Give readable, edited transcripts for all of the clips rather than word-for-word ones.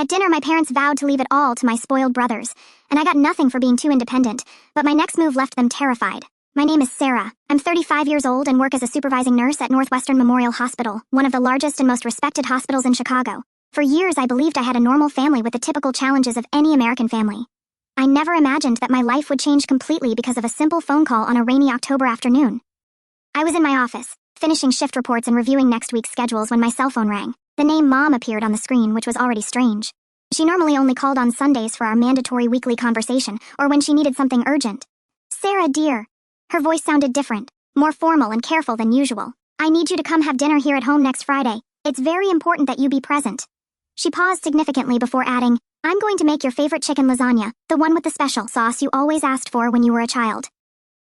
At dinner, my parents vowed to leave it all to my spoiled brothers, and I got nothing for being too independent, but my next move left them terrified. My name is Sarah. I'm 35 years old and work as a supervising nurse at Northwestern Memorial Hospital, one of the largest and most respected hospitals in Chicago. For years, I believed I had a normal family with the typical challenges of any American family. I never imagined that my life would change completely because of a simple phone call on a rainy October afternoon. I was in my office, finishing shift reports and reviewing next week's schedules when my cell phone rang. The name Mom appeared on the screen, which was already strange. She normally only called on Sundays for our mandatory weekly conversation, or when she needed something urgent. "Sarah, dear." Her voice sounded different, more formal and careful than usual. "I need you to come have dinner here at home next Friday. It's very important that you be present." She paused significantly before adding, "I'm going to make your favorite chicken lasagna, the one with the special sauce you always asked for when you were a child."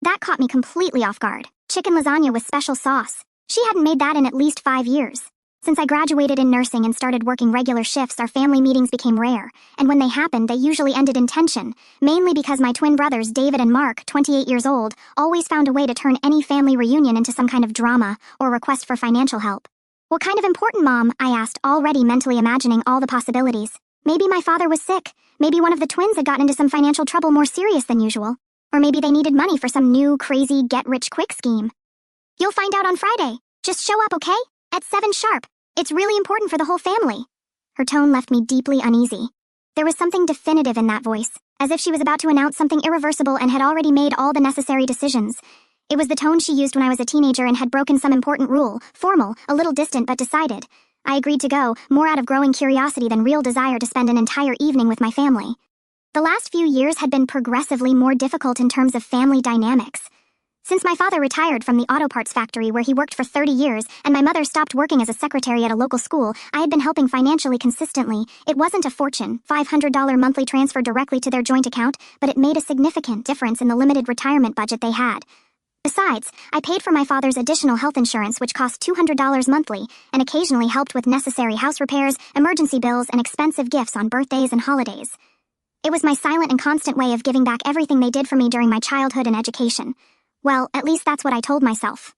That caught me completely off guard. Chicken lasagna with special sauce. She hadn't made that in at least 5 years. Since I graduated in nursing and started working regular shifts, our family meetings became rare, and when they happened, they usually ended in tension, mainly because my twin brothers, David and Mark, 28 years old, always found a way to turn any family reunion into some kind of drama or request for financial help. "What kind of important, Mom?" I asked, already mentally imagining all the possibilities. Maybe my father was sick. Maybe one of the twins had gotten into some financial trouble more serious than usual. Or maybe they needed money for some new, crazy, get-rich-quick scheme. "You'll find out on Friday. Just show up, okay? At 7 sharp. It's really important for the whole family." Her tone left me deeply uneasy. There was something definitive in that voice, as if she was about to announce something irreversible and had already made all the necessary decisions. It was the tone she used when I was a teenager and had broken some important rule, formal, a little distant but decided. I agreed to go, more out of growing curiosity than real desire to spend an entire evening with my family. The last few years had been progressively more difficult in terms of family dynamics. Since my father retired from the auto parts factory where he worked for 30 years and my mother stopped working as a secretary at a local school, I had been helping financially consistently. It wasn't a fortune, $500 monthly transfer directly to their joint account, but it made a significant difference in the limited retirement budget they had. Besides, I paid for my father's additional health insurance, which cost $200 monthly, and occasionally helped with necessary house repairs, emergency bills, and expensive gifts on birthdays and holidays. It was my silent and constant way of giving back everything they did for me during my childhood and education. Well, at least that's what I told myself.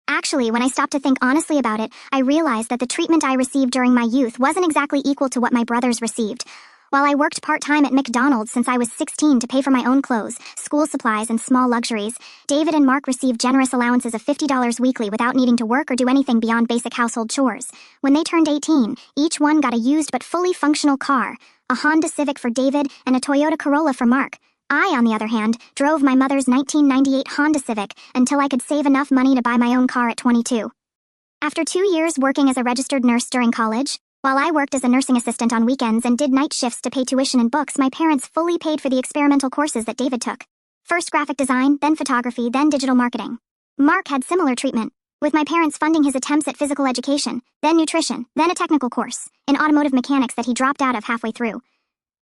Actually, when I stopped to think honestly about it, I realized that the treatment I received during my youth wasn't exactly equal to what my brothers received. While I worked part-time at McDonald's since I was 16 to pay for my own clothes, school supplies, and small luxuries, David and Mark received generous allowances of $50 weekly without needing to work or do anything beyond basic household chores. When they turned 18, each one got a used but fully functional car, a Honda Civic for David and a Toyota Corolla for Mark. I, on the other hand, drove my mother's 1998 Honda Civic until I could save enough money to buy my own car at 22. After 2 years working as a registered nurse during college, while I worked as a nursing assistant on weekends and did night shifts to pay tuition and books, my parents fully paid for the experimental courses that David took. First graphic design, then photography, then digital marketing. Mark had similar treatment, with my parents funding his attempts at physical education, then nutrition, then a technical course in automotive mechanics that he dropped out of halfway through.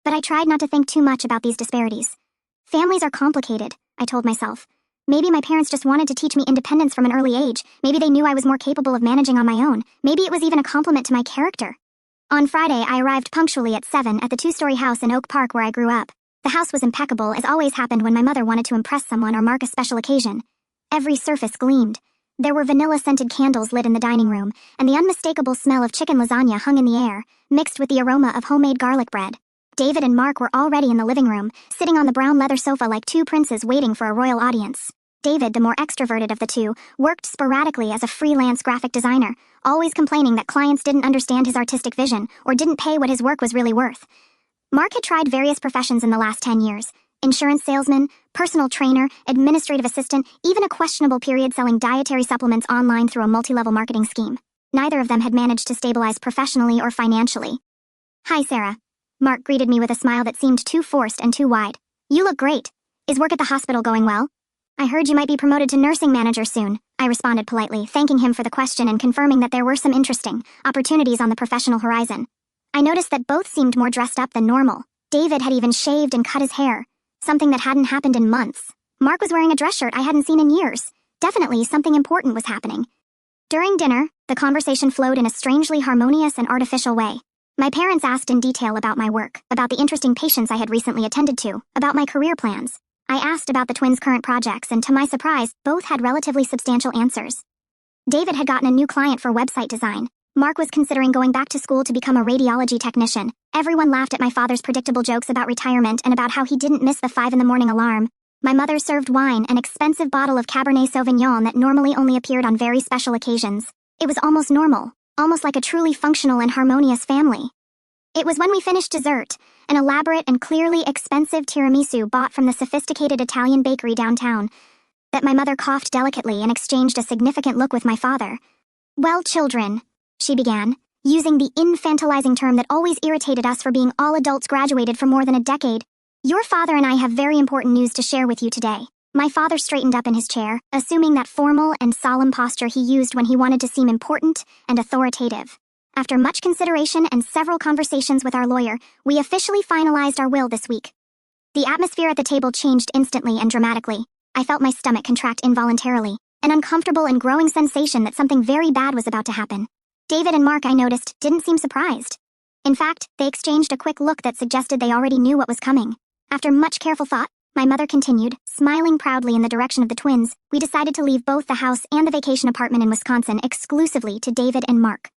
But I tried not to think too much about these disparities. Families are complicated, I told myself. Maybe my parents just wanted to teach me independence from an early age. Maybe they knew I was more capable of managing on my own. Maybe it was even a compliment to my character. On Friday, I arrived punctually at 7 at the 2-story house in Oak Park where I grew up. The house was impeccable, as always happened when my mother wanted to impress someone or mark a special occasion. Every surface gleamed. There were vanilla-scented candles lit in the dining room, and the unmistakable smell of chicken lasagna hung in the air, mixed with the aroma of homemade garlic bread. David and Mark were already in the living room, sitting on the brown leather sofa like two princes waiting for a royal audience. David, the more extroverted of the two, worked sporadically as a freelance graphic designer, always complaining that clients didn't understand his artistic vision or didn't pay what his work was really worth. Mark had tried various professions in the last 10 years. Insurance salesman, personal trainer, administrative assistant, even a questionable period selling dietary supplements online through a multi-level marketing scheme. Neither of them had managed to stabilize professionally or financially. "Hi, Sarah." Mark greeted me with a smile that seemed too forced and too wide. "You look great. Is work at the hospital going well?" "I heard you might be promoted to nursing manager soon," I responded politely, thanking him for the question and confirming that there were some interesting opportunities on the professional horizon. I noticed that both seemed more dressed up than normal. David had even shaved and cut his hair, something that hadn't happened in months. Mark was wearing a dress shirt I hadn't seen in years. Definitely something important was happening. During dinner, the conversation flowed in a strangely harmonious and artificial way. My parents asked in detail about my work, about the interesting patients I had recently attended to, about my career plans. I asked about the twins' current projects, and to my surprise, both had relatively substantial answers. David had gotten a new client for website design. Mark was considering going back to school to become a radiology technician. Everyone laughed at my father's predictable jokes about retirement and about how he didn't miss the 5 a.m. alarm. My mother served wine, an expensive bottle of Cabernet Sauvignon that normally only appeared on very special occasions. It was almost normal, almost like a truly functional and harmonious family. It was when we finished dessert, an elaborate and clearly expensive tiramisu bought from the sophisticated Italian bakery downtown, that my mother coughed delicately and exchanged a significant look with my father. "Well, children," she began, using the infantilizing term that always irritated us for being all adults graduated for more than a decade. "Your father and I have very important news to share with you today." My father straightened up in his chair, assuming that formal and solemn posture he used when he wanted to seem important and authoritative. After much consideration and several conversations with our lawyer, we officially finalized our will this week. The atmosphere at the table changed instantly and dramatically. I felt my stomach contract involuntarily, an uncomfortable and growing sensation that something very bad was about to happen. David and Mark, I noticed, didn't seem surprised. In fact, they exchanged a quick look that suggested they already knew what was coming. After much careful thought, my mother continued, smiling proudly in the direction of the twins, we decided to leave both the house and the vacation apartment in Wisconsin exclusively to David and Mark.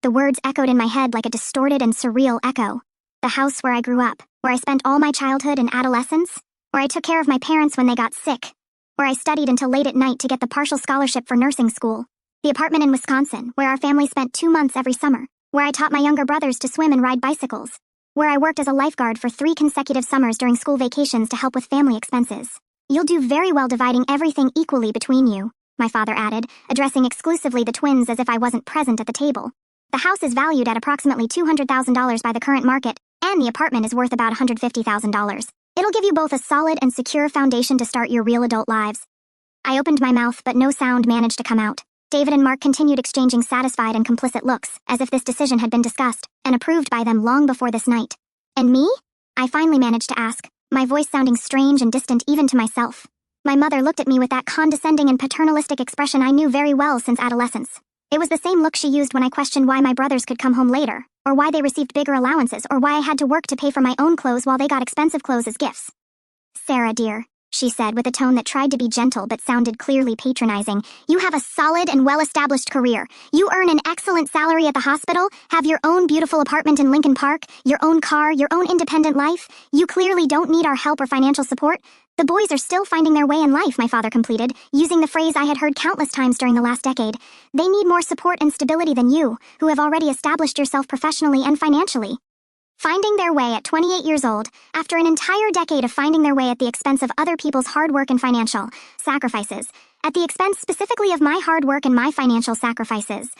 The words echoed in my head like a distorted and surreal echo. The house where I grew up, where I spent all my childhood and adolescence, where I took care of my parents when they got sick, where I studied until late at night to get the partial scholarship for nursing school. The apartment in Wisconsin, where our family spent 2 months every summer, where I taught my younger brothers to swim and ride bicycles, where I worked as a lifeguard for 3 consecutive summers during school vacations to help with family expenses. "You'll do very well dividing everything equally between you," my father added, addressing exclusively the twins as if I wasn't present at the table. "The house is valued at approximately $200,000 by the current market, and the apartment is worth about $150,000. It'll give you both a solid and secure foundation to start your real adult lives." I opened my mouth, but no sound managed to come out. David and Mark continued exchanging satisfied and complicit looks, as if this decision had been discussed and approved by them long before this night. "And me?" I finally managed to ask, my voice sounding strange and distant even to myself. My mother looked at me with that condescending and paternalistic expression I knew very well since adolescence. It was the same look she used when I questioned why my brothers could come home later, or why they received bigger allowances, or why I had to work to pay for my own clothes while they got expensive clothes as gifts. "Sarah, dear," she said with a tone that tried to be gentle but sounded clearly patronizing, "you have a solid and well-established career. You earn an excellent salary at the hospital, have your own beautiful apartment in Lincoln Park, your own car, your own independent life. You clearly don't need our help or financial support. The boys are still finding their way in life," my father completed, using the phrase I had heard countless times during the last decade. "They need more support and stability than you, who have already established yourself professionally and financially." Finding their way at 28 years old, after an entire decade of finding their way at the expense of other people's hard work and financial sacrifices, at the expense specifically of my hard work and my financial sacrifices,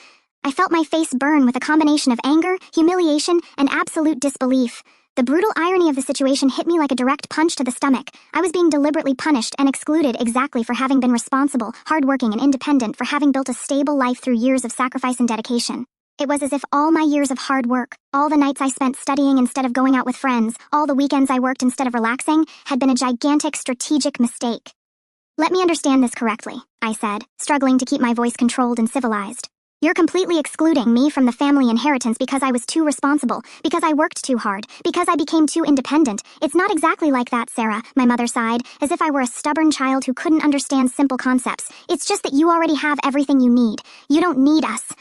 I felt my face burn with a combination of anger, humiliation, and absolute disbelief. The brutal irony of the situation hit me like a direct punch to the stomach. I was being deliberately punished and excluded exactly for having been responsible, hardworking, and independent, for having built a stable life through years of sacrifice and dedication. It was as if all my years of hard work, all the nights I spent studying instead of going out with friends, all the weekends I worked instead of relaxing, had been a gigantic strategic mistake. "Let me understand this correctly," I said, struggling to keep my voice controlled and civilized. "You're completely excluding me from the family inheritance because I was too responsible, because I worked too hard, because I became too independent. It's not exactly like that, Sarah," my mother sighed, as if I were a stubborn child who couldn't understand simple concepts. "It's just that you already have everything you need. You don't need us.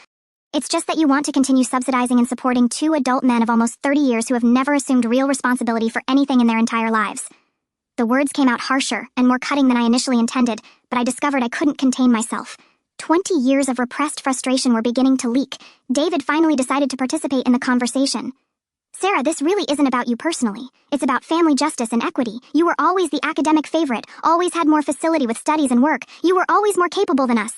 It's just that you want to continue subsidizing and supporting 2 adult men of almost 30 years who have never assumed real responsibility for anything in their entire lives." The words came out harsher and more cutting than I initially intended, but I discovered I couldn't contain myself. 20 years of repressed frustration were beginning to leak. David finally decided to participate in the conversation. "Sarah, this really isn't about you personally. It's about family justice and equity. You were always the academic favorite, always had more facility with studies and work. You were always more capable than us."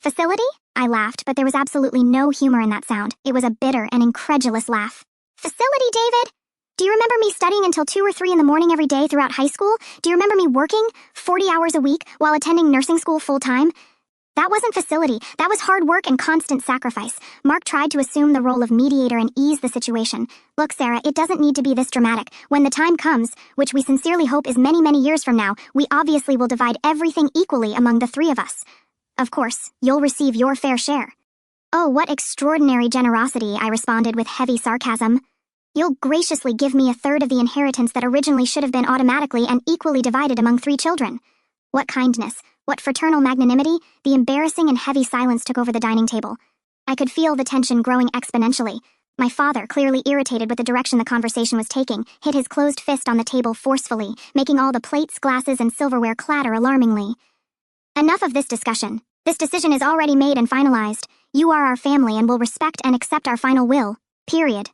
"Facility?" I laughed, but there was absolutely no humor in that sound. It was a bitter and incredulous laugh. "Facility, David? Do you remember me studying until 2 or 3 in the morning every day throughout high school? Do you remember me working 40 hours a week while attending nursing school full-time? That wasn't facility. That was hard work and constant sacrifice." Mark tried to assume the role of mediator and ease the situation. "Look, Sarah, it doesn't need to be this dramatic. When the time comes, which we sincerely hope is many, many years from now, we obviously will divide everything equally among the 3 of us. Of course, you'll receive your fair share." "Oh, what extraordinary generosity," I responded with heavy sarcasm. "You'll graciously give me 1/3 of the inheritance that originally should have been automatically and equally divided among 3 children. What kindness, what fraternal magnanimity!" The embarrassing and heavy silence took over the dining table. I could feel the tension growing exponentially. My father, clearly irritated with the direction the conversation was taking, hit his closed fist on the table forcefully, making all the plates, glasses, and silverware clatter alarmingly. Enough of this discussion. This decision is already made and finalized. You are our family and will respect and accept our final will. Period.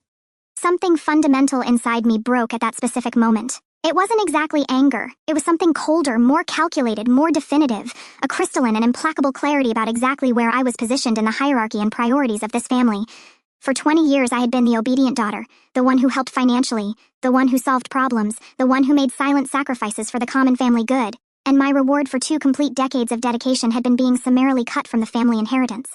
Something fundamental inside me broke at that specific moment. It wasn't exactly anger. It was something colder, more calculated, more definitive, a crystalline and implacable clarity about exactly where I was positioned in the hierarchy and priorities of this family. For 20 years, I had been the obedient daughter, the one who helped financially, the one who solved problems, the one who made silent sacrifices for the common family good, and my reward for 2 complete decades of dedication had been being summarily cut from the family inheritance.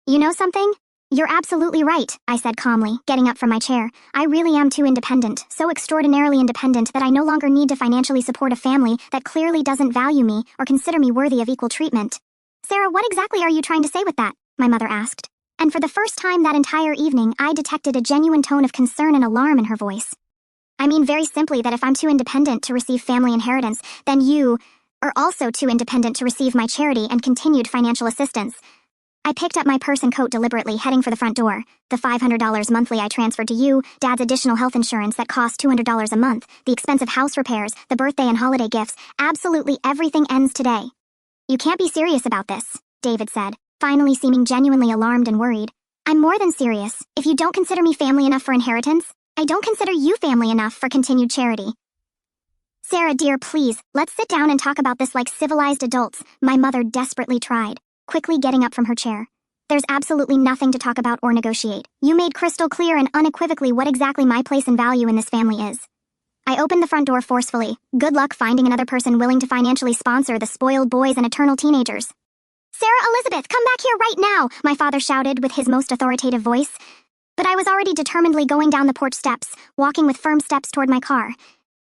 You know something? You're absolutely right, I said calmly, getting up from my chair. I really am too independent, so extraordinarily independent that I no longer need to financially support a family that clearly doesn't value me or consider me worthy of equal treatment. Sarah, what exactly are you trying to say with that? My mother asked. And for the first time that entire evening, I detected a genuine tone of concern and alarm in her voice. I mean very simply that if I'm too independent to receive family inheritance, then you are also too independent to receive my charity and continued financial assistance. I picked up my purse and coat deliberately, heading for the front door. The $500 monthly I transferred to you, Dad's additional health insurance that cost $200 a month, the expensive house repairs, the birthday and holiday gifts, absolutely everything ends today. You can't be serious about this, David said, finally seeming genuinely alarmed and worried. I'm more than serious. If you don't consider me family enough for inheritance, I don't consider you family enough for continued charity. Sarah, dear, please, let's sit down and talk about this like civilized adults, my mother desperately tried, quickly getting up from her chair. There's absolutely nothing to talk about or negotiate. You made crystal clear and unequivocally what exactly my place and value in this family is. I opened the front door forcefully. Good luck finding another person willing to financially sponsor the spoiled boys and eternal teenagers. Sarah Elizabeth, come back here right now, my father shouted with his most authoritative voice. But I was already determinedly going down the porch steps, walking with firm steps toward my car.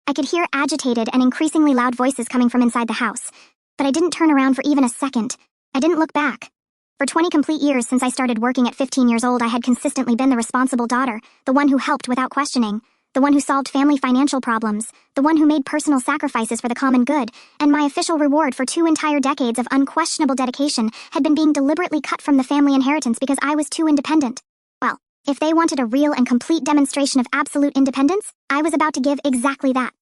I could hear agitated and increasingly loud voices coming from inside the house. But I didn't turn around for even a second. I didn't look back. For 20 complete years since I started working at 15 years old, I had consistently been the responsible daughter, the one who helped without questioning, the one who solved family financial problems, the one who made personal sacrifices for the common good, and my official reward for 2 entire decades of unquestionable dedication had been being deliberately cut from the family inheritance because I was too independent. Well, if they wanted a real and complete demonstration of absolute independence, I was about to give exactly that.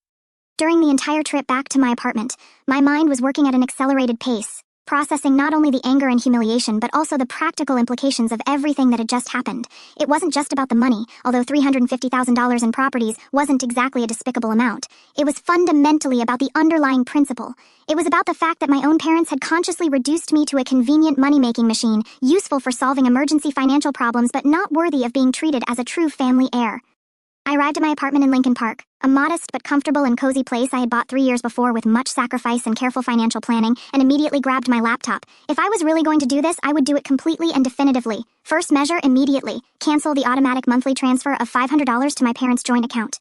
During the entire trip back to my apartment, my mind was working at an accelerated pace, processing not only the anger and humiliation but also the practical implications of everything that had just happened. It wasn't just about the money, although $350,000 in properties wasn't exactly a despicable amount. It was fundamentally about the underlying principle. It was about the fact that my own parents had consciously reduced me to a convenient money-making machine, useful for solving emergency financial problems but not worthy of being treated as a true family heir. I arrived at my apartment in Lincoln Park, a modest but comfortable and cozy place I had bought 3 years before with much sacrifice and careful financial planning, and immediately grabbed my laptop. If I was really going to do this, I would do it completely and definitively. First measure, immediately. Cancel the automatic monthly transfer of $500 to my parents' joint account.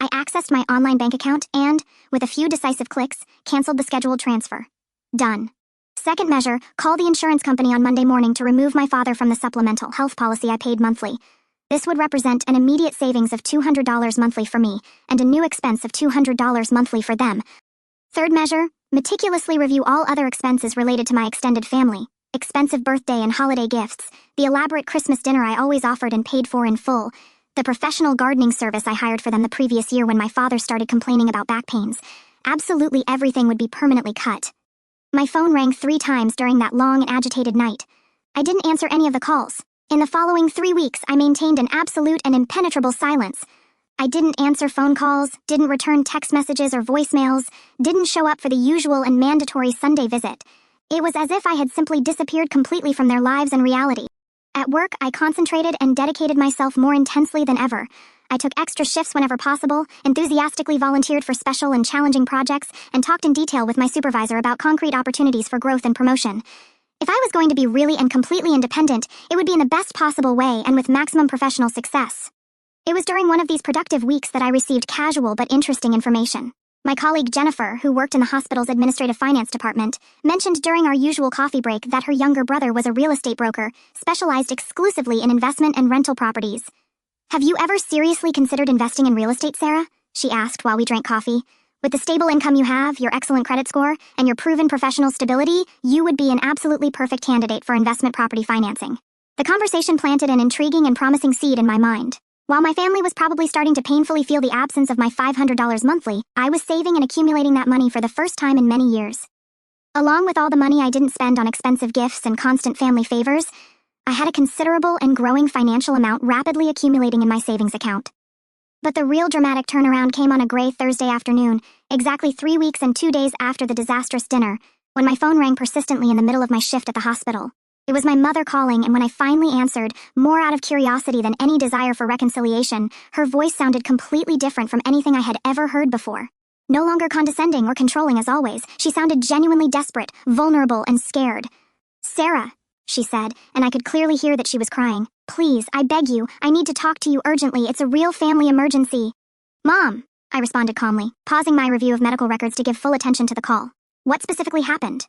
I accessed my online bank account and, with a few decisive clicks, canceled the scheduled transfer. Done. Second measure, call the insurance company on Monday morning to remove my father from the supplemental health policy I paid monthly. This would represent an immediate savings of $200 monthly for me, and a new expense of $200 monthly for them. Third measure, meticulously review all other expenses related to my extended family. Expensive birthday and holiday gifts, the elaborate Christmas dinner I always offered and paid for in full, the professional gardening service I hired for them the previous year when my father started complaining about back pains. Absolutely everything would be permanently cut. My phone rang 3 times during that long and agitated night. I didn't answer any of the calls. In the following 3 weeks, I maintained an absolute and impenetrable silence. I didn't answer phone calls, didn't return text messages or voicemails, didn't show up for the usual and mandatory Sunday visit. It was as if I had simply disappeared completely from their lives and reality. At work, I concentrated and dedicated myself more intensely than ever. I took extra shifts whenever possible, enthusiastically volunteered for special and challenging projects, and talked in detail with my supervisor about concrete opportunities for growth and promotion. If I was going to be really and completely independent, it would be in the best possible way and with maximum professional success. It was during one of these productive weeks that I received casual but interesting information. My colleague Jennifer, who worked in the hospital's administrative finance department, mentioned during our usual coffee break that her younger brother was a real estate broker, specialized exclusively in investment and rental properties. Have you ever seriously considered investing in real estate, Sarah? She asked while we drank coffee. With the stable income you have, your excellent credit score, and your proven professional stability, you would be an absolutely perfect candidate for investment property financing. The conversation planted an intriguing and promising seed in my mind. While my family was probably starting to painfully feel the absence of my $500 monthly, I was saving and accumulating that money for the first time in many years. Along with all the money I didn't spend on expensive gifts and constant family favors, I had a considerable and growing financial amount rapidly accumulating in my savings account. But the real dramatic turnaround came on a gray Thursday afternoon, exactly 3 weeks and 2 days after the disastrous dinner, when my phone rang persistently in the middle of my shift at the hospital. It was my mother calling, and when I finally answered, more out of curiosity than any desire for reconciliation, her voice sounded completely different from anything I had ever heard before. No longer condescending or controlling as always, she sounded genuinely desperate, vulnerable, and scared. "Sarah," she said, and I could clearly hear that she was crying. "Please, I beg you, I need to talk to you urgently. It's a real family emergency." "Mom," I responded calmly, pausing my review of medical records to give full attention to the call. "What specifically happened?"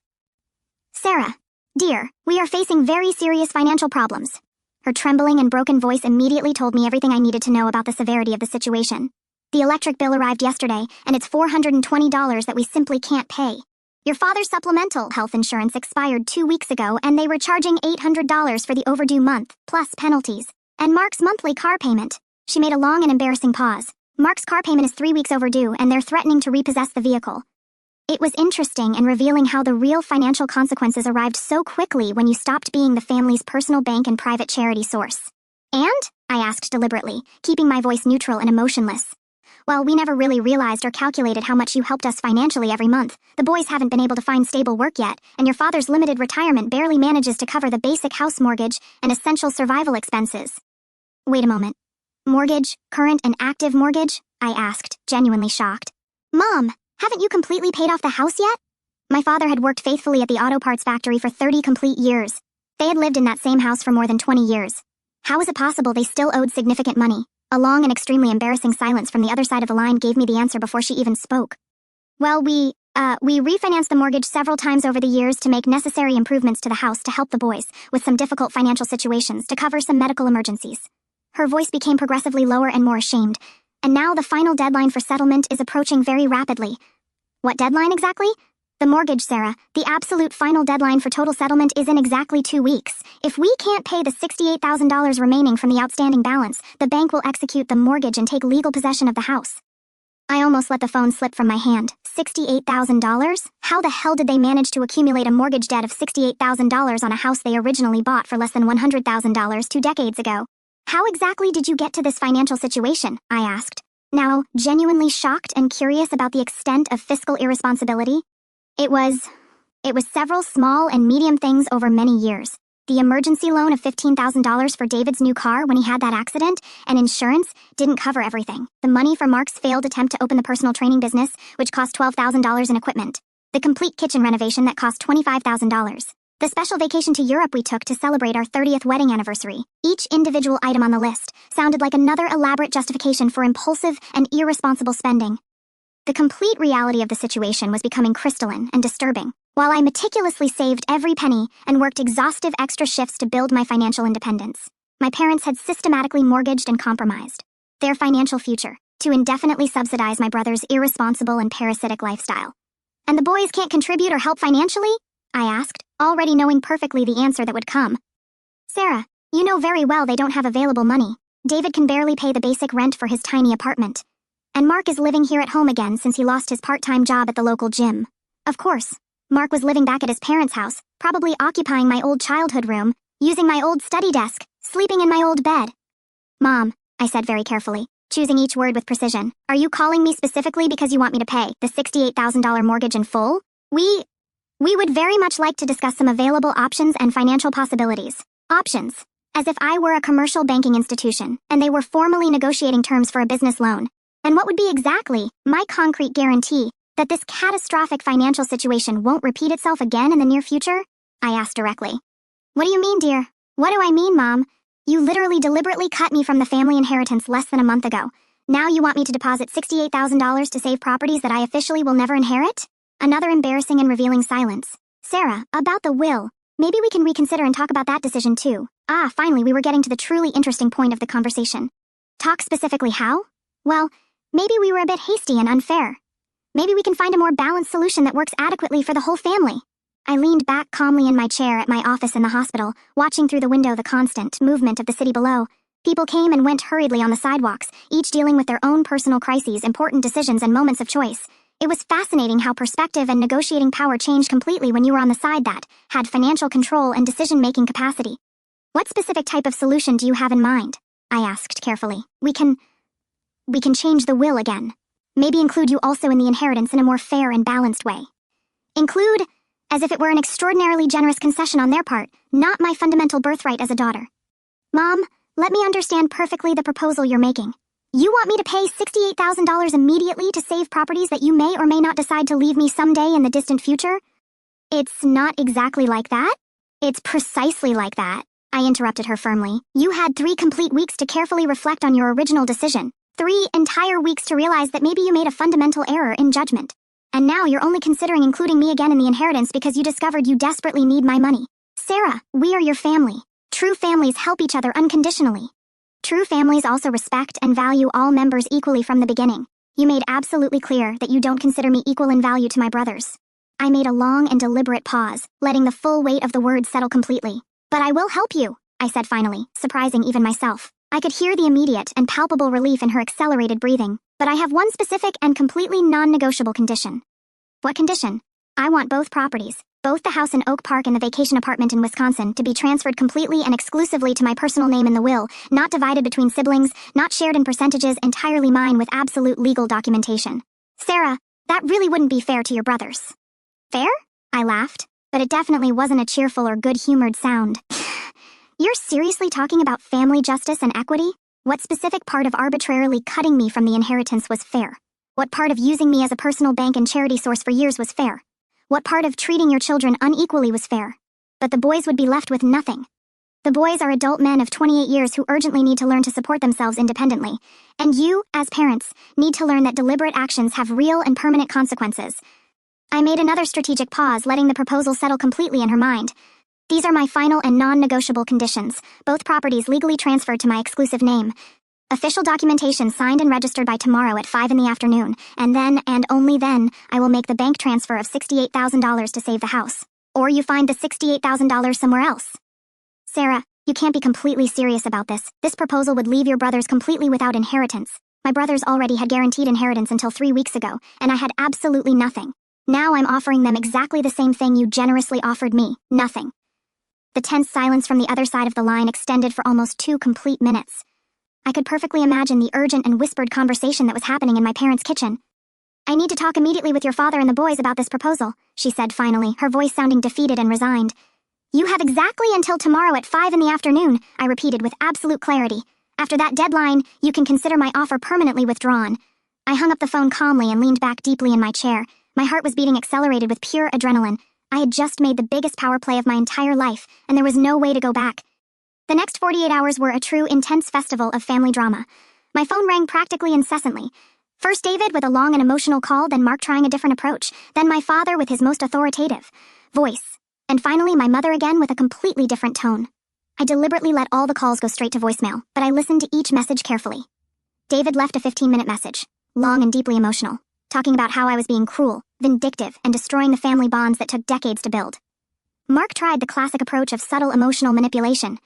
"Sarah, dear, we are facing very serious financial problems." Her trembling and broken voice immediately told me everything I needed to know about the severity of the situation. "The electric bill arrived yesterday, and it's $420 that we simply can't pay. Your father's supplemental health insurance expired 2 weeks ago, and they were charging $800 for the overdue month, plus penalties. And Mark's monthly car payment." She made a long and embarrassing pause. "Mark's car payment is 3 weeks overdue, and they're threatening to repossess the vehicle." It was interesting and revealing how the real financial consequences arrived so quickly when you stopped being the family's personal bank and private charity source. "And?" I asked deliberately, keeping my voice neutral and emotionless. "Well, we never really realized or calculated how much you helped us financially every month. The boys haven't been able to find stable work yet, and your father's limited retirement barely manages to cover the basic house mortgage and essential survival expenses." "Wait a moment. Mortgage, current and active mortgage?" I asked, genuinely shocked. "Mom, haven't you completely paid off the house yet?" My father had worked faithfully at the auto parts factory for 30 complete years. They had lived in that same house for more than 20 years. How was it possible they still owed significant money? A long and extremely embarrassing silence from the other side of the line gave me the answer before she even spoke. "Well, we refinanced the mortgage several times over the years to make necessary improvements to the house to help the boys with some difficult financial situations, to cover some medical emergencies." Her voice became progressively lower and more ashamed. "And now the final deadline for settlement is approaching very rapidly." "What deadline exactly?" "The mortgage, Sarah. The absolute final deadline for total settlement is in exactly 2 weeks. If we can't pay the $68,000 remaining from the outstanding balance, the bank will execute the mortgage and take legal possession of the house." I almost let the phone slip from my hand. $68,000? How the hell did they manage to accumulate a mortgage debt of $68,000 on a house they originally bought for less than $100,000 2 decades ago? "How exactly did you get to this financial situation?" I asked, now genuinely shocked and curious about the extent of fiscal irresponsibility. It was several small and medium things over many years. The emergency loan of $15,000 for David's new car when he had that accident, and insurance, didn't cover everything. The money for Mark's failed attempt to open the personal training business, which cost $12,000 in equipment. The complete kitchen renovation that cost $25,000. The special vacation to Europe we took to celebrate our 30th wedding anniversary. Each individual item on the list sounded like another elaborate justification for impulsive and irresponsible spending. The complete reality of the situation was becoming crystalline and disturbing. While I meticulously saved every penny and worked exhaustive extra shifts to build my financial independence, my parents had systematically mortgaged and compromised their financial future to indefinitely subsidize my brother's irresponsible and parasitic lifestyle. "And the boys can't contribute or help financially?" I asked, already knowing perfectly the answer that would come. "Sarah, you know very well they don't have available money. David can barely pay the basic rent for his tiny apartment. And Mark is living here at home again since he lost his part-time job at the local gym. Of course, Mark was living back at his parents' house, probably occupying my old childhood room, using my old study desk, sleeping in my old bed." "Mom," I said very carefully, choosing each word with precision, "are you calling me specifically because you want me to pay the $68,000 mortgage in full? We would very much like to discuss some available options and financial possibilities." Options. As if I were a commercial banking institution, and they were formally negotiating terms for a business loan. And what would be exactly my concrete guarantee that this catastrophic financial situation won't repeat itself again in the near future? I asked directly. "What do you mean, dear?" "What do I mean, Mom? You literally deliberately cut me from the family inheritance less than a month ago. Now you want me to deposit $68,000 to save properties that I officially will never inherit?" Another embarrassing and revealing silence. "Sarah, about the will. Maybe we can reconsider and talk about that decision too." Finally we were getting to the truly interesting point of the conversation. "Talk specifically how?" "Well, maybe we were a bit hasty and unfair. Maybe we can find a more balanced solution that works adequately for the whole family." I leaned back calmly in my chair at my office in the hospital, watching through the window the constant movement of the city below. People came and went hurriedly on the sidewalks, each dealing with their own personal crises, important decisions, and moments of choice. It was fascinating how perspective and negotiating power changed completely when you were on the side that had financial control and decision-making capacity. What specific type of solution do you have in mind? I asked carefully. We can change the will again. Maybe include you also in the inheritance in a more fair and balanced way. Include, as if it were an extraordinarily generous concession on their part, not my fundamental birthright as a daughter. Mom, let me understand perfectly the proposal you're making. You want me to pay $68,000 immediately to save properties that you may or may not decide to leave me someday in the distant future? It's not exactly like that. It's precisely like that, I interrupted her firmly. You had 3 complete weeks to carefully reflect on your original decision. 3 entire weeks to realize that maybe you made a fundamental error in judgment. And now you're only considering including me again in the inheritance because you discovered you desperately need my money. Sarah, we are your family. True families help each other unconditionally. True families also respect and value all members equally from the beginning. You made absolutely clear that you don't consider me equal in value to my brothers. I made a long and deliberate pause, letting the full weight of the words settle completely. But I will help you, I said finally, surprising even myself. I could hear the immediate and palpable relief in her accelerated breathing. But I have one specific and completely non-negotiable condition. What condition? I want both properties, both the house in Oak Park and the vacation apartment in Wisconsin, to be transferred completely and exclusively to my personal name in the will, not divided between siblings, not shared in percentages, entirely mine with absolute legal documentation. Sarah, that really wouldn't be fair to your brothers. Fair? I laughed, but it definitely wasn't a cheerful or good-humored sound. You're seriously talking about family justice and equity? What specific part of arbitrarily cutting me from the inheritance was fair? What part of using me as a personal bank and charity source for years was fair? What part of treating your children unequally was fair? But the boys would be left with nothing. The boys are adult men of 28 years who urgently need to learn to support themselves independently. And you, as parents, need to learn that deliberate actions have real and permanent consequences. I made another strategic pause, letting the proposal settle completely in her mind. These are my final and non-negotiable conditions, both properties legally transferred to my exclusive name. Official documentation signed and registered by tomorrow at 5 in the afternoon, and then, and only then, I will make the bank transfer of $68,000 to save the house. Or you find the $68,000 somewhere else. Sarah, you can't be completely serious about this. This proposal would leave your brothers completely without inheritance. My brothers already had guaranteed inheritance until 3 weeks ago, and I had absolutely nothing. Now I'm offering them exactly the same thing you generously offered me, nothing. The tense silence from the other side of the line extended for almost 2 complete minutes. I could perfectly imagine the urgent and whispered conversation that was happening in my parents' kitchen. I need to talk immediately with your father and the boys about this proposal, she said finally, her voice sounding defeated and resigned. You have exactly until tomorrow at 5 in the afternoon, I repeated with absolute clarity. After that deadline, you can consider my offer permanently withdrawn. I hung up the phone calmly and leaned back deeply in my chair. My heart was beating accelerated with pure adrenaline. I had just made the biggest power play of my entire life, and there was no way to go back. The next 48 hours were a true intense festival of family drama. My phone rang practically incessantly. First David with a long and emotional call, then Mark trying a different approach, then my father with his most authoritative voice, and finally my mother again with a completely different tone. I deliberately let all the calls go straight to voicemail, but I listened to each message carefully. David left a 15-minute message, long and deeply emotional, talking about how I was being cruel, vindictive, and destroying the family bonds that took decades to build. Mark tried the classic approach of subtle emotional manipulation,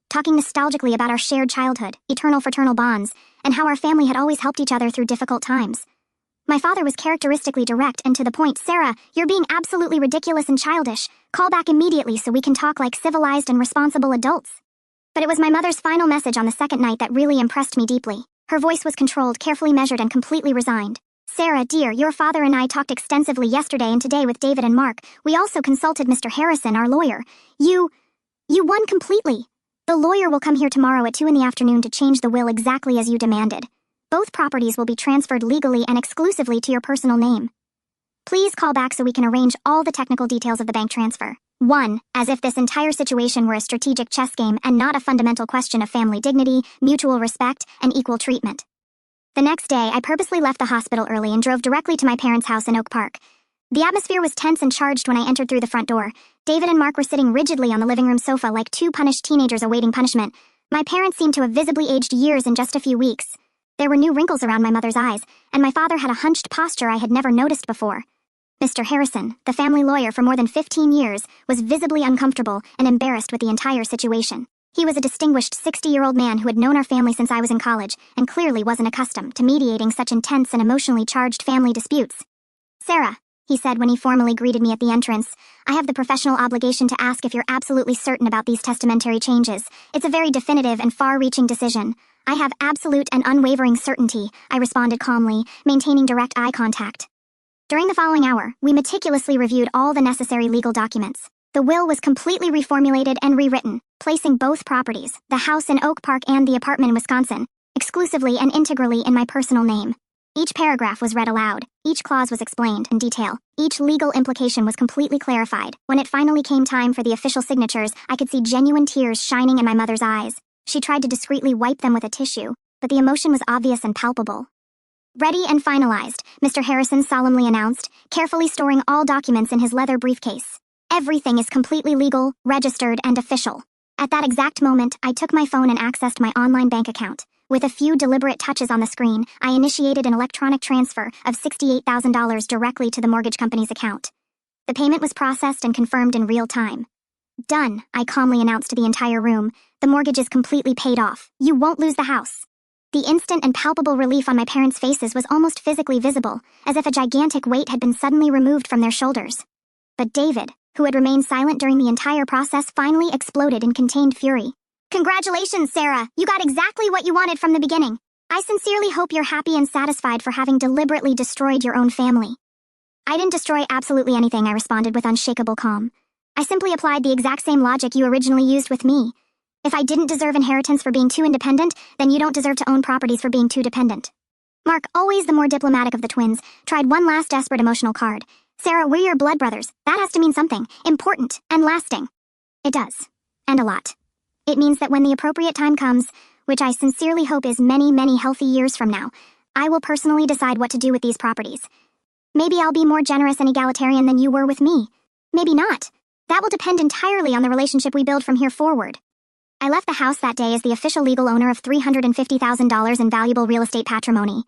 talking nostalgically about our shared childhood, eternal fraternal bonds, and how our family had always helped each other through difficult times. My father was characteristically direct and to the point. Sarah, you're being absolutely ridiculous and childish. Call back immediately so we can talk like civilized and responsible adults. But it was my mother's final message on the second night that really impressed me deeply. Her voice was controlled, carefully measured, and completely resigned. Sarah, dear, your father and I talked extensively yesterday and today with David and Mark. We also consulted Mr. Harrison, our lawyer. You won completely. The lawyer will come here tomorrow at 2 in the afternoon to change the will exactly as you demanded. Both properties will be transferred legally and exclusively to your personal name. Please call back so we can arrange all the technical details of the bank transfer. 1. As if this entire situation were a strategic chess game and not a fundamental question of family dignity, mutual respect, and equal treatment. The next day, I purposely left the hospital early and drove directly to my parents' house in Oak Park. The atmosphere was tense and charged when I entered through the front door. David and Mark were sitting rigidly on the living room sofa like 2 punished teenagers awaiting punishment. My parents seemed to have visibly aged years in just a few weeks. There were new wrinkles around my mother's eyes, and my father had a hunched posture I had never noticed before. Mr. Harrison, the family lawyer for more than 15 years, was visibly uncomfortable and embarrassed with the entire situation. He was a distinguished 60-year-old man who had known our family since I was in college and clearly wasn't accustomed to mediating such intense and emotionally charged family disputes. "Sarah," he said when he formally greeted me at the entrance, "I have the professional obligation to ask if you're absolutely certain about these testamentary changes. It's a very definitive and far-reaching decision." "I have absolute and unwavering certainty," I responded calmly, maintaining direct eye contact. During the following hour, we meticulously reviewed all the necessary legal documents. The will was completely reformulated and rewritten, placing both properties, the house in Oak Park and the apartment in Wisconsin, exclusively and integrally in my personal name. Each paragraph was read aloud, each clause was explained in detail, each legal implication was completely clarified. When it finally came time for the official signatures, I could see genuine tears shining in my mother's eyes. She tried to discreetly wipe them with a tissue, but the emotion was obvious and palpable. "Ready and finalized," Mr. Harrison solemnly announced, carefully storing all documents in his leather briefcase. "Everything is completely legal, registered, and official." At that exact moment, I took my phone and accessed my online bank account. With a few deliberate touches on the screen, I initiated an electronic transfer of $68,000 directly to the mortgage company's account. The payment was processed and confirmed in real time. "Done," I calmly announced to the entire room. "The mortgage is completely paid off. You won't lose the house." The instant and palpable relief on my parents' faces was almost physically visible, as if a gigantic weight had been suddenly removed from their shoulders. But David, who had remained silent during the entire process, finally exploded in contained fury. "Congratulations, Sarah! You got exactly what you wanted from the beginning. I sincerely hope you're happy and satisfied for having deliberately destroyed your own family." "I didn't destroy absolutely anything," I responded with unshakable calm. "I simply applied the exact same logic you originally used with me. If I didn't deserve inheritance for being too independent, then you don't deserve to own properties for being too dependent." Mark, always the more diplomatic of the twins, tried one last desperate emotional card. "Sarah, we're your blood brothers. That has to mean something important and lasting." "It does. And a lot. It means that when the appropriate time comes, which I sincerely hope is many, many healthy years from now, I will personally decide what to do with these properties. Maybe I'll be more generous and egalitarian than you were with me. Maybe not. That will depend entirely on the relationship we build from here forward." I left the house that day as the official legal owner of $350,000 in valuable real estate patrimony.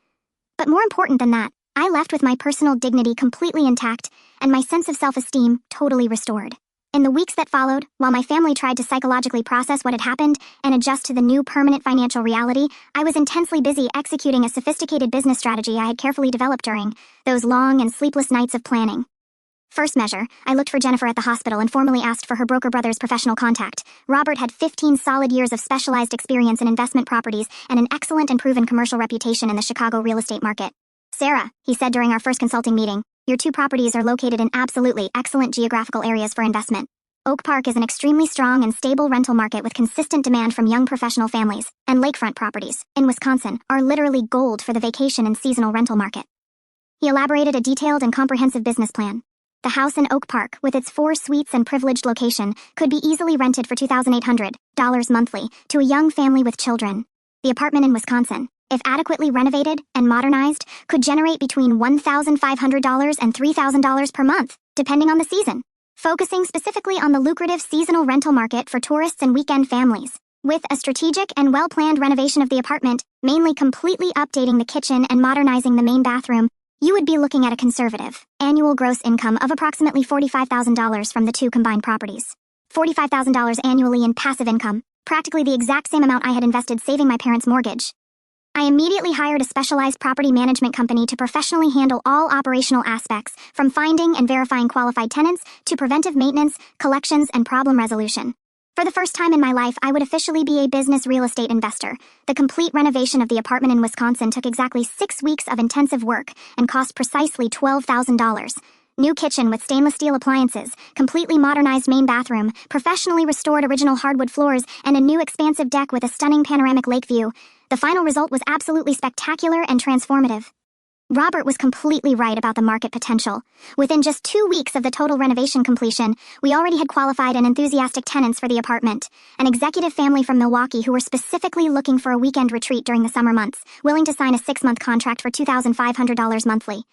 But more important than that, I left with my personal dignity completely intact and my sense of self-esteem totally restored. In the weeks that followed, while my family tried to psychologically process what had happened and adjust to the new permanent financial reality, I was intensely busy executing a sophisticated business strategy I had carefully developed during those long and sleepless nights of planning. First measure, I looked for Jennifer at the hospital and formally asked for her broker brother's professional contact. Robert had 15 solid years of specialized experience in investment properties and an excellent and proven commercial reputation in the Chicago real estate market. "Sarah," he said during our first consulting meeting, "your two properties are located in absolutely excellent geographical areas for investment. Oak Park is an extremely strong and stable rental market with consistent demand from young professional families, and lakefront properties, in Wisconsin, are literally gold for the vacation and seasonal rental market." He elaborated a detailed and comprehensive business plan. The house in Oak Park, with its 4 suites and privileged location, could be easily rented for $2,800 monthly to a young family with children. The apartment in Wisconsin, if adequately renovated and modernized, could generate between $1,500 and $3,000 per month, depending on the season, focusing specifically on the lucrative seasonal rental market for tourists and weekend families. With a strategic and well-planned renovation of the apartment, mainly completely updating the kitchen and modernizing the main bathroom, you would be looking at a conservative annual gross income of approximately $45,000 from the two combined properties. $45,000 annually in passive income, practically the exact same amount I had invested saving my parents' mortgage. I immediately hired a specialized property management company to professionally handle all operational aspects, from finding and verifying qualified tenants to preventive maintenance, collections, and problem resolution. For the first time in my life, I would officially be a business real estate investor. The complete renovation of the apartment in Wisconsin took exactly 6 weeks of intensive work and cost precisely $12,000. New kitchen with stainless steel appliances, completely modernized main bathroom, professionally restored original hardwood floors, and a new expansive deck with a stunning panoramic lake view. The final result was absolutely spectacular and transformative. Robert was completely right about the market potential. Within just 2 weeks of the total renovation completion, we already had qualified and enthusiastic tenants for the apartment. An executive family from Milwaukee who were specifically looking for a weekend retreat during the summer months, willing to sign a 6-month contract for $2,500 monthly.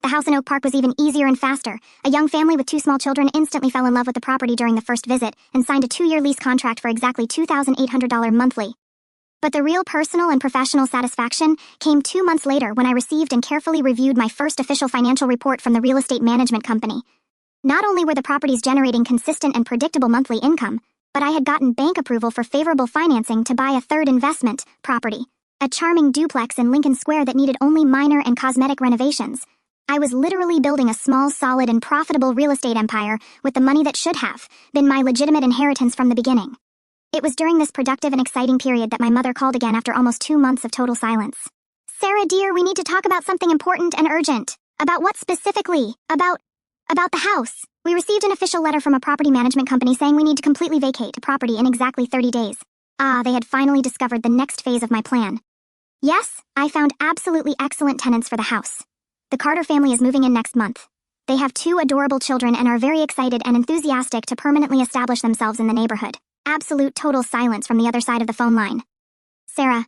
The house in Oak Park was even easier and faster. A young family with 2 small children instantly fell in love with the property during the first visit and signed a 2-year lease contract for exactly $2,800 monthly. But the real personal and professional satisfaction came 2 months later when I received and carefully reviewed my first official financial report from the real estate management company. Not only were the properties generating consistent and predictable monthly income, but I had gotten bank approval for favorable financing to buy a third investment property, a charming duplex in Lincoln Square that needed only minor and cosmetic renovations. I was literally building a small, solid, and profitable real estate empire with the money that should have been my legitimate inheritance from the beginning. It was during this productive and exciting period that my mother called again after almost 2 months of total silence. "Sarah, dear, we need to talk about something important and urgent." "About what specifically?" About the house. We received an official letter from a property management company saying we need to completely vacate a property in exactly 30 days. They had finally discovered the next phase of my plan. Yes, I found absolutely excellent tenants for the house. The Carter family is moving in next month. They have 2 adorable children and are very excited and enthusiastic to permanently establish themselves in the neighborhood. Absolute total silence from the other side of the phone line. "Sarah,"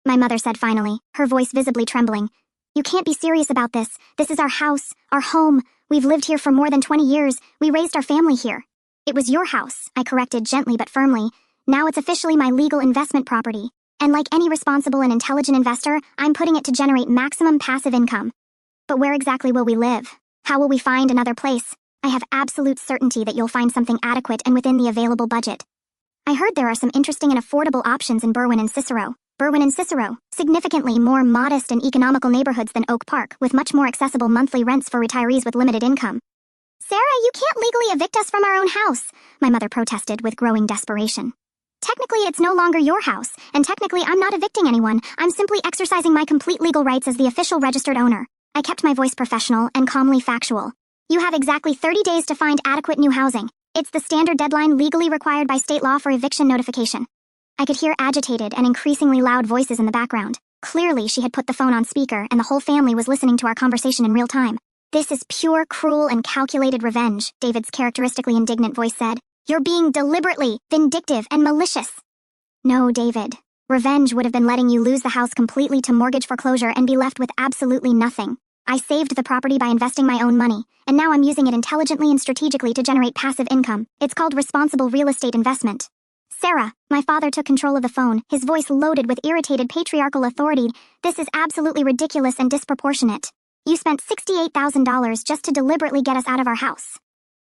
my mother said finally, her voice visibly trembling. "You can't be serious about this. This is our house, our home. We've lived here for more than 20 years. We raised our family here." "It was your house," I corrected gently but firmly. "Now it's officially my legal investment property. And like any responsible and intelligent investor, I'm putting it to generate maximum passive income." "But where exactly will we live? How will we find another place?" "I have absolute certainty that you'll find something adequate and within the available budget. I heard there are some interesting and affordable options in Berwyn and Cicero. Berwyn and Cicero, significantly more modest and economical neighborhoods than Oak Park, with much more accessible monthly rents for retirees with limited income." "Sarah, you can't legally evict us from our own house," my mother protested with growing desperation. "Technically, it's no longer your house, and technically I'm not evicting anyone. I'm simply exercising my complete legal rights as the official registered owner." I kept my voice professional and calmly factual. "You have exactly 30 days to find adequate new housing. It's the standard deadline legally required by state law for eviction notification." I could hear agitated and increasingly loud voices in the background. Clearly, she had put the phone on speaker and the whole family was listening to our conversation in real time. "This is pure, cruel, and calculated revenge," David's characteristically indignant voice said. "You're being deliberately vindictive and malicious." "No, David. Revenge would have been letting you lose the house completely to mortgage foreclosure and be left with absolutely nothing. I saved the property by investing my own money, and now I'm using it intelligently and strategically to generate passive income. It's called responsible real estate investment." "Sarah," my father took control of the phone, his voice loaded with irritated patriarchal authority, "this is absolutely ridiculous and disproportionate. You spent $68,000 just to deliberately get us out of our house."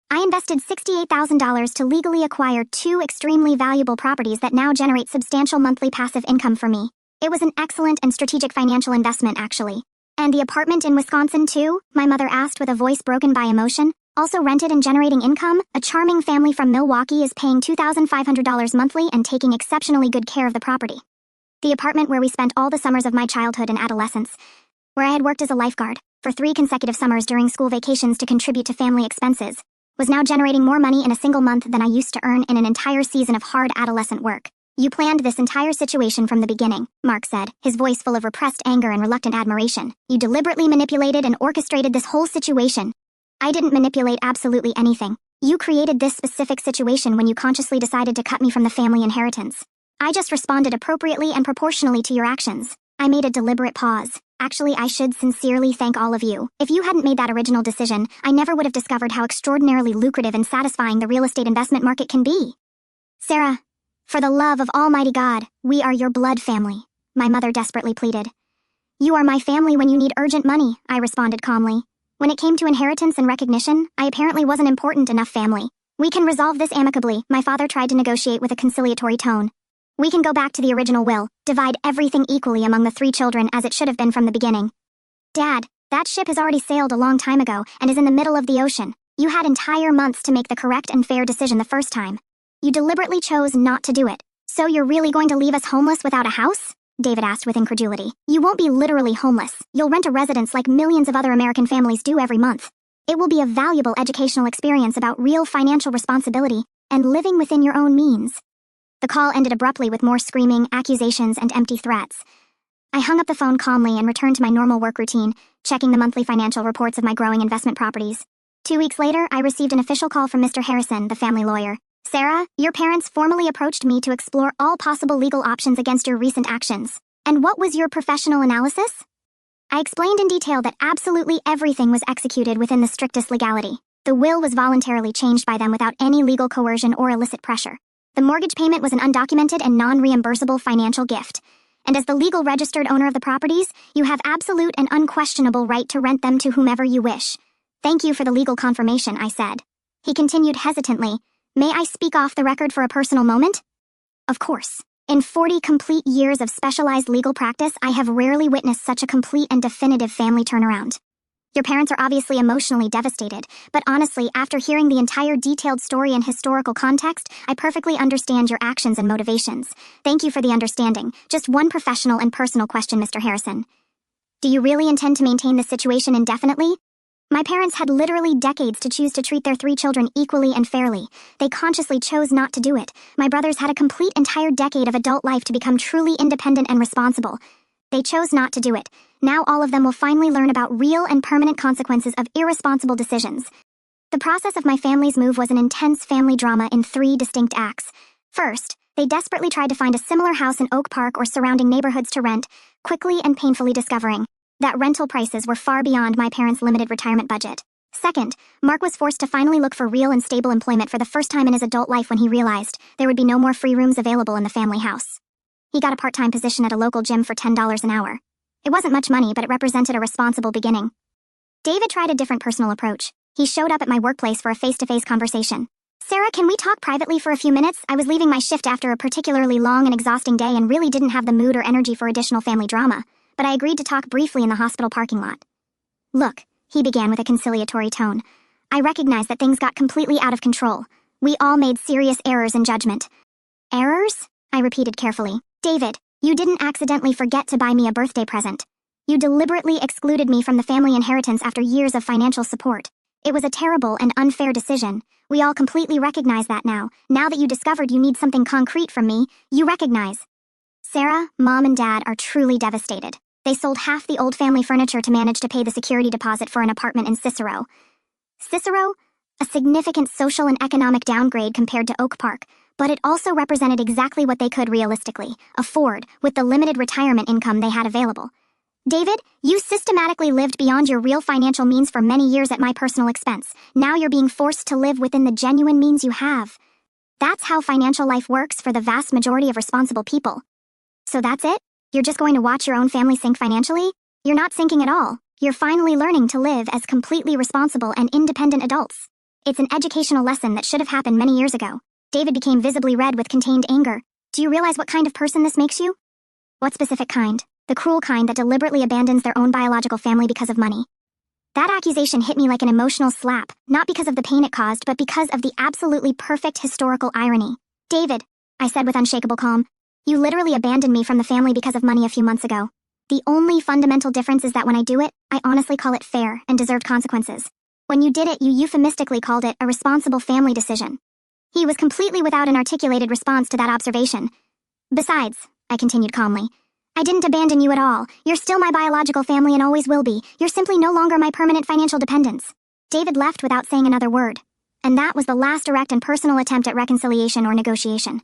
"I invested $68,000 to legally acquire 2 extremely valuable properties that now generate substantial monthly passive income for me. It was an excellent and strategic financial investment, actually." "And the apartment in Wisconsin, too?" my mother asked with a voice broken by emotion. "Also rented and generating income? A charming family from Milwaukee is paying $2,500 monthly and taking exceptionally good care of the property." "The apartment where we spent all the summers of my childhood and adolescence, where I had worked as a lifeguard for 3 consecutive summers during school vacations to contribute to family expenses, was now generating more money in a single month than I used to earn in an entire season of hard adolescent work. "You planned this entire situation from the beginning," Mark said, his voice full of repressed anger and reluctant admiration. "You deliberately manipulated and orchestrated this whole situation." "I didn't manipulate absolutely anything. You created this specific situation when you consciously decided to cut me from the family inheritance. I just responded appropriately and proportionally to your actions." I made a deliberate pause. "Actually, I should sincerely thank all of you. If you hadn't made that original decision, I never would have discovered how extraordinarily lucrative and satisfying the real estate investment market can be." "Sarah, for the love of Almighty God, we are your blood family," my mother desperately pleaded. "You are my family when you need urgent money," I responded calmly. When it came to inheritance and recognition, I apparently wasn't important enough family. "We can resolve this amicably," my father tried to negotiate with a conciliatory tone. "We can go back to the original will, divide everything equally among the 3 children as it should have been from the beginning." "Dad, that ship has already sailed a long time ago and is in the middle of the ocean. You had entire months to make the correct and fair decision the first time. You deliberately chose not to do it. So you're really going to leave us homeless without a house?" David asked with incredulity. "You won't be literally homeless. You'll rent a residence like millions of other American families do every month. It will be a valuable educational experience about real financial responsibility and living within your own means." The call ended abruptly with more screaming, accusations, and empty threats. I hung up the phone calmly and returned to my normal work routine, checking the monthly financial reports of my growing investment properties. 2 weeks later, I received an official call from Mr. Harrison, the family lawyer. "Sarah, your parents formally approached me to explore all possible legal options against your recent actions. And what was your professional analysis?" I explained in detail that absolutely everything was executed within the strictest legality. The will was voluntarily changed by them without any legal coercion or illicit pressure. The mortgage payment was an undocumented and non-reimbursable financial gift. And as the legal registered owner of the properties, you have absolute and unquestionable right to rent them to whomever you wish. Thank you for the legal confirmation, I said. He continued hesitantly, May I speak off the record for a personal moment? Of course. In 40 complete years of specialized legal practice, I have rarely witnessed such a complete and definitive family turnaround. Your parents are obviously emotionally devastated, but honestly, after hearing the entire detailed story and historical context, I perfectly understand your actions and motivations. Thank you for the understanding. Just one professional and personal question, Mr. Harrison. Do you really intend to maintain this situation indefinitely? My parents had literally decades to choose to treat their 3 children equally and fairly. They consciously chose not to do it. My brothers had a complete entire decade of adult life to become truly independent and responsible. They chose not to do it. Now all of them will finally learn about real and permanent consequences of irresponsible decisions. The process of my family's move was an intense family drama in 3 distinct acts. First, they desperately tried to find a similar house in Oak Park or surrounding neighborhoods to rent, quickly and painfully discovering that rental prices were far beyond my parents' limited retirement budget. Second, Mark was forced to finally look for real and stable employment for the first time in his adult life when he realized there would be no more free rooms available in the family house. He got a part-time position at a local gym for $10 an hour. It wasn't much money, but it represented a responsible beginning. David tried a different personal approach. He showed up at my workplace for a face-to-face conversation. Sarah, can we talk privately for a few minutes? I was leaving my shift after a particularly long and exhausting day and really didn't have the mood or energy for additional family drama, but I agreed to talk briefly in the hospital parking lot. Look, he began with a conciliatory tone. I recognize that things got completely out of control. We all made serious errors in judgment. Errors? I repeated carefully. David, you didn't accidentally forget to buy me a birthday present. You deliberately excluded me from the family inheritance after years of financial support. It was a terrible and unfair decision. We all completely recognize that now. Now that you discovered you need something concrete from me, you recognize. Sarah, Mom and Dad are truly devastated. They sold half the old family furniture to manage to pay the security deposit for an apartment in Cicero. Cicero? A significant social and economic downgrade compared to Oak Park, but it also represented exactly what they could realistically afford with the limited retirement income they had available. David, you systematically lived beyond your real financial means for many years at my personal expense. Now you're being forced to live within the genuine means you have. That's how financial life works for the vast majority of responsible people. So that's it? You're just going to watch your own family sink financially? You're not sinking at all. You're finally learning to live as completely responsible and independent adults. It's an educational lesson that should have happened many years ago. David became visibly red with contained anger. Do you realize what kind of person this makes you? What specific kind? The cruel kind that deliberately abandons their own biological family because of money. That accusation hit me like an emotional slap, not because of the pain it caused, but because of the absolutely perfect historical irony. David, I said with unshakable calm, you literally abandoned me from the family because of money a few months ago. The only fundamental difference is that when I do it, I honestly call it fair and deserved consequences. When you did it, you euphemistically called it a responsible family decision. He was completely without an articulated response to that observation. Besides, I continued calmly, I didn't abandon you at all. You're still my biological family and always will be. You're simply no longer my permanent financial dependence. David left without saying another word. And that was the last direct and personal attempt at reconciliation or negotiation.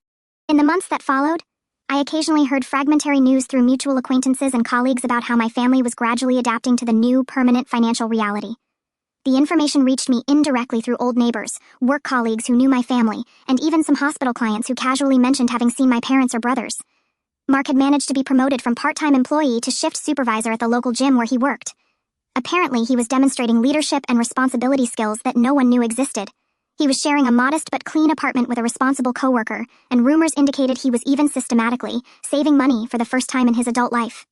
In the months that followed, I occasionally heard fragmentary news through mutual acquaintances and colleagues about how my family was gradually adapting to the new, permanent financial reality. The information reached me indirectly through old neighbors, work colleagues who knew my family, and even some hospital clients who casually mentioned having seen my parents or brothers. Mark had managed to be promoted from part-time employee to shift supervisor at the local gym where he worked. Apparently, he was demonstrating leadership and responsibility skills that no one knew existed. He was sharing a modest but clean apartment with a responsible coworker, and rumors indicated he was even systematically saving money for the first time in his adult life.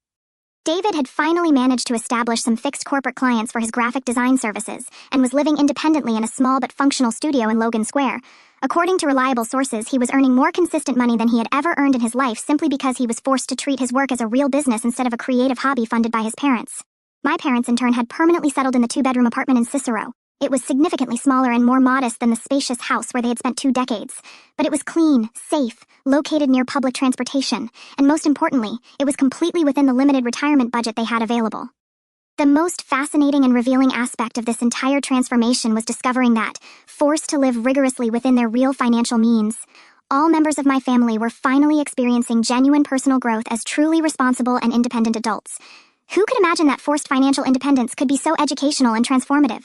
David had finally managed to establish some fixed corporate clients for his graphic design services, and was living independently in a small but functional studio in Logan Square. According to reliable sources, he was earning more consistent money than he had ever earned in his life simply because he was forced to treat his work as a real business instead of a creative hobby funded by his parents. My parents, in turn, had permanently settled in the 2-bedroom apartment in Cicero. It was significantly smaller and more modest than the spacious house where they had spent 2 decades. But it was clean, safe, located near public transportation, and most importantly, it was completely within the limited retirement budget they had available. The most fascinating and revealing aspect of this entire transformation was discovering that, forced to live rigorously within their real financial means, all members of my family were finally experiencing genuine personal growth as truly responsible and independent adults. Who could imagine that forced financial independence could be so educational and transformative?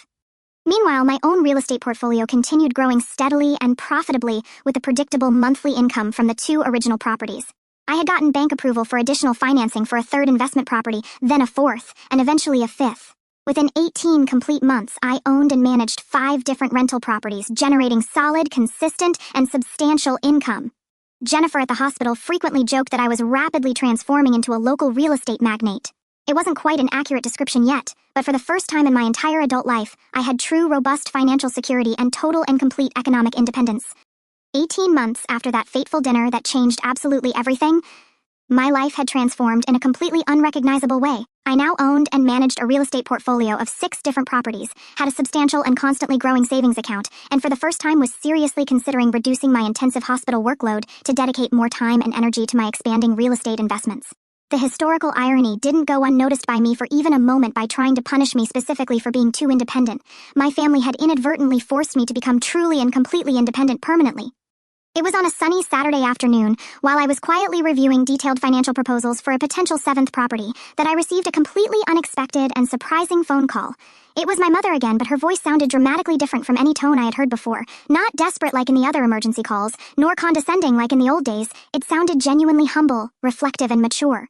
Meanwhile, my own real estate portfolio continued growing steadily and profitably with a predictable monthly income from the 2 original properties. I had gotten bank approval for additional financing for a 3rd investment property, then a 4th, and eventually a 5th. Within 18 complete months, I owned and managed 5 different rental properties, generating solid, consistent, and substantial income. Jennifer at the hospital frequently joked that I was rapidly transforming into a local real estate magnate. It wasn't quite an accurate description yet, but for the first time in my entire adult life, I had true, robust financial security and total and complete economic independence. 18 months after that fateful dinner that changed absolutely everything, my life had transformed in a completely unrecognizable way. I now owned and managed a real estate portfolio of 6 different properties, had a substantial and constantly growing savings account, and for the first time was seriously considering reducing my intensive hospital workload to dedicate more time and energy to my expanding real estate investments. The historical irony didn't go unnoticed by me for even a moment by trying to punish me specifically for being too independent. My family had inadvertently forced me to become truly and completely independent permanently. It was on a sunny Saturday afternoon, while I was quietly reviewing detailed financial proposals for a potential 7th property, that I received a completely unexpected and surprising phone call. It was my mother again, but her voice sounded dramatically different from any tone I had heard before. Not desperate like in the other emergency calls, nor condescending like in the old days. It sounded genuinely humble, reflective, and mature.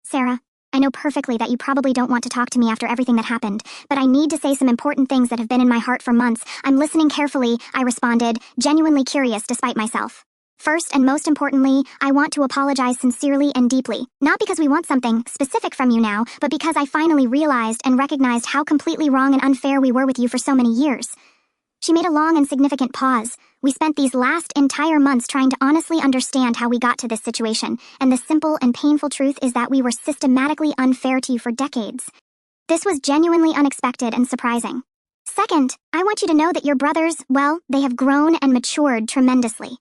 "Sarah, I know perfectly that you probably don't want to talk to me after everything that happened, but I need to say some important things that have been in my heart for months. I'm listening carefully," I responded, genuinely curious despite myself. "First and most importantly, I want to apologize sincerely and deeply, not because we want something specific from you now, but because I finally realized and recognized how completely wrong and unfair we were with you for so many years." She made a long and significant pause. "We spent these last entire months trying to honestly understand how we got to this situation, and the simple and painful truth is that we were systematically unfair to you for decades. This was genuinely unexpected and surprising. Second, I want you to know that your brothers, well, they have grown and matured tremendously.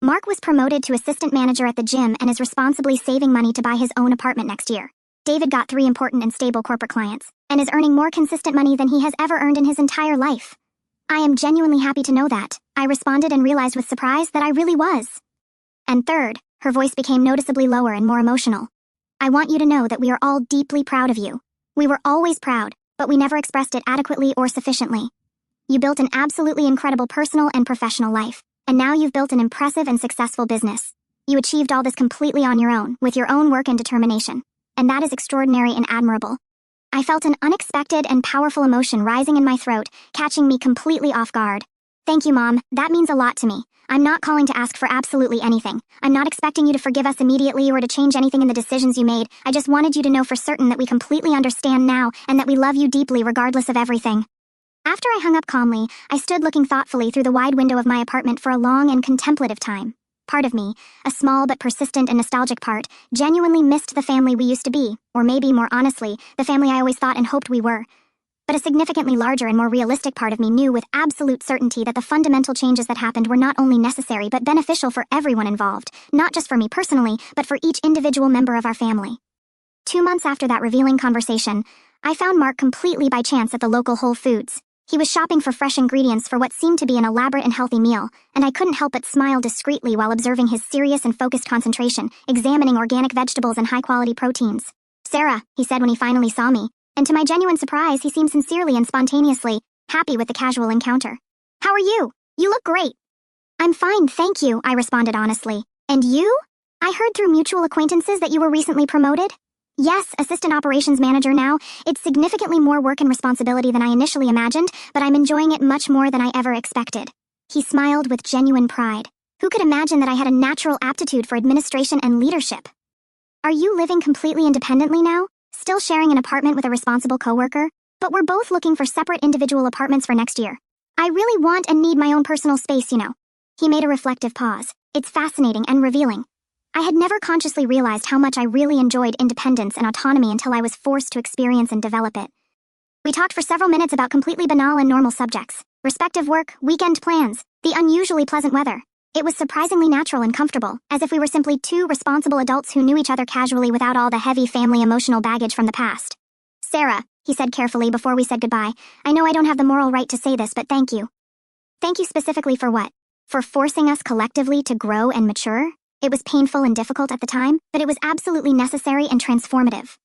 Mark was promoted to assistant manager at the gym and is responsibly saving money to buy his own apartment next year. David got 3 important and stable corporate clients, and is earning more consistent money than he has ever earned in his entire life." "I am genuinely happy to know that," I responded and realized with surprise that I really was. "And third," her voice became noticeably lower and more emotional, "I want you to know that we are all deeply proud of you. We were always proud, but we never expressed it adequately or sufficiently. You built an absolutely incredible personal and professional life, and now you've built an impressive and successful business. You achieved all this completely on your own, with your own work and determination, and that is extraordinary and admirable." I felt an unexpected and powerful emotion rising in my throat, catching me completely off guard. "Thank you, Mom. That means a lot to me. I'm not calling to ask for absolutely anything. I'm not expecting you to forgive us immediately or to change anything in the decisions you made. I just wanted you to know for certain that we completely understand now and that we love you deeply regardless of everything." After I hung up calmly, I stood looking thoughtfully through the wide window of my apartment for a long and contemplative time. Part of me, a small but persistent and nostalgic part, genuinely missed the family we used to be, or maybe, more honestly, the family I always thought and hoped we were. But a significantly larger and more realistic part of me knew with absolute certainty that the fundamental changes that happened were not only necessary but beneficial for everyone involved, not just for me personally, but for each individual member of our family. 2 months after that revealing conversation, I found Mark completely by chance at the local Whole Foods. He was shopping for fresh ingredients for what seemed to be an elaborate and healthy meal, and I couldn't help but smile discreetly while observing his serious and focused concentration, examining organic vegetables and high-quality proteins. "Sarah," he said when he finally saw me, and to my genuine surprise, he seemed sincerely and spontaneously happy with the casual encounter. "How are you? You look great." "I'm fine, thank you," I responded honestly. "And you? I heard through mutual acquaintances that you were recently promoted." "Yes, assistant operations manager now. It's significantly more work and responsibility than I initially imagined, but I'm enjoying it much more than I ever expected." He smiled with genuine pride. Who could imagine that I had a natural aptitude for administration and leadership? "Are you living completely independently now? Still sharing an apartment with a responsible coworker? But we're both looking for separate individual apartments for next year. I really want and need my own personal space, you know." He made a reflective pause. "It's fascinating and revealing. I had never consciously realized how much I really enjoyed independence and autonomy until I was forced to experience and develop it." We talked for several minutes about completely banal and normal subjects. Respective work, weekend plans, the unusually pleasant weather. It was surprisingly natural and comfortable, as if we were simply 2 responsible adults who knew each other casually without all the heavy family emotional baggage from the past. "Sarah," he said carefully before we said goodbye, "I know I don't have the moral right to say this, but thank you." "Thank you specifically for what?" "For forcing us collectively to grow and mature. It was painful and difficult at the time, but it was absolutely necessary and transformative."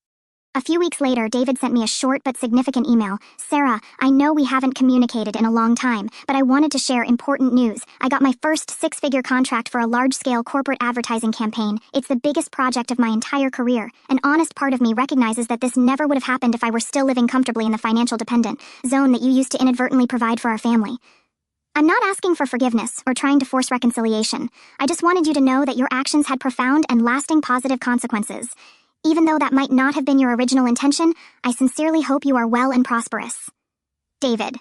A few weeks later, David sent me a short but significant email. Sarah, I know we haven't communicated in a long time, but I wanted to share important news. I got my first six-figure contract for a large-scale corporate advertising campaign. It's the biggest project of my entire career. An honest part of me recognizes that this never would have happened if I were still living comfortably in the financial dependent zone that you used to inadvertently provide for our family. I'm not asking for forgiveness or trying to force reconciliation. I just wanted you to know that your actions had profound and lasting positive consequences. Even though that might not have been your original intention, I sincerely hope you are well and prosperous. David.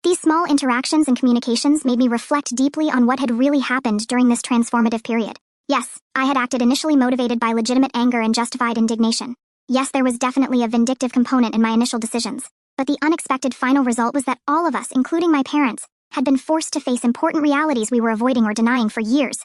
These small interactions and communications made me reflect deeply on what had really happened during this transformative period. Yes, I had acted initially motivated by legitimate anger and justified indignation. Yes, there was definitely a vindictive component in my initial decisions. But the unexpected final result was that all of us, including my parents, had been forced to face important realities we were avoiding or denying for years.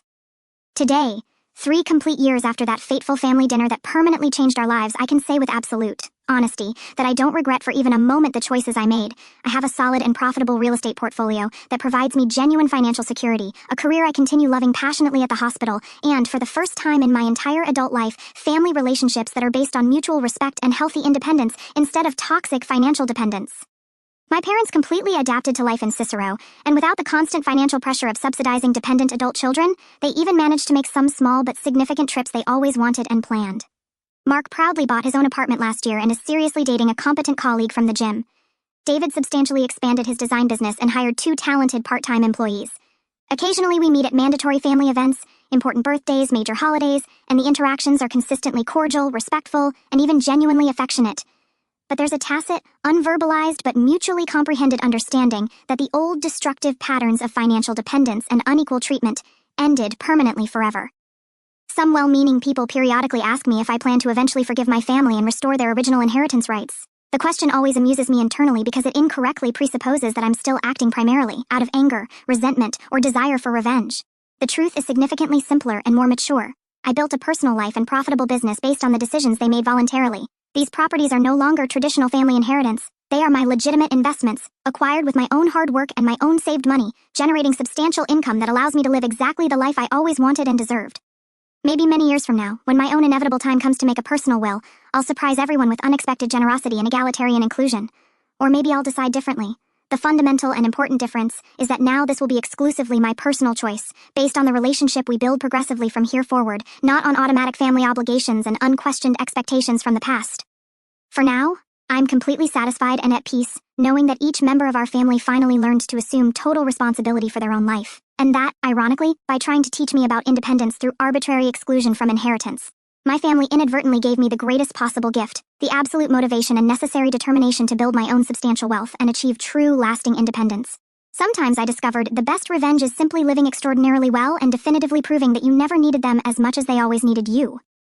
Today, 3 complete years after that fateful family dinner that permanently changed our lives, I can say with absolute honesty that I don't regret for even a moment the choices I made. I have a solid and profitable real estate portfolio that provides me genuine financial security, a career I continue loving passionately at the hospital, and, for the first time in my entire adult life, family relationships that are based on mutual respect and healthy independence instead of toxic financial dependence. My parents completely adapted to life in Cicero, and without the constant financial pressure of subsidizing dependent adult children, they even managed to make some small but significant trips they always wanted and planned. Mark proudly bought his own apartment last year and is seriously dating a competent colleague from the gym. David substantially expanded his design business and hired 2 talented part-time employees. Occasionally we meet at mandatory family events, important birthdays, major holidays, and the interactions are consistently cordial, respectful, and even genuinely affectionate. But there's a tacit, unverbalized, but mutually comprehended understanding that the old destructive patterns of financial dependence and unequal treatment ended permanently forever. Some well-meaning people periodically ask me if I plan to eventually forgive my family and restore their original inheritance rights. The question always amuses me internally because it incorrectly presupposes that I'm still acting primarily out of anger, resentment, or desire for revenge. The truth is significantly simpler and more mature. I built a personal life and profitable business based on the decisions they made voluntarily. These properties are no longer traditional family inheritance. They are my legitimate investments, acquired with my own hard work and my own saved money, generating substantial income that allows me to live exactly the life I always wanted and deserved. Maybe many years from now, when my own inevitable time comes to make a personal will, I'll surprise everyone with unexpected generosity and egalitarian inclusion. Or maybe I'll decide differently. The fundamental and important difference is that now this will be exclusively my personal choice, based on the relationship we build progressively from here forward, not on automatic family obligations and unquestioned expectations from the past. For now, I'm completely satisfied and at peace, knowing that each member of our family finally learned to assume total responsibility for their own life. And that, ironically, by trying to teach me about independence through arbitrary exclusion from inheritance. My family inadvertently gave me the greatest possible gift, the absolute motivation and necessary determination to build my own substantial wealth and achieve true, lasting independence. Sometimes I discovered the best revenge is simply living extraordinarily well and definitively proving that you never needed them as much as they always needed you.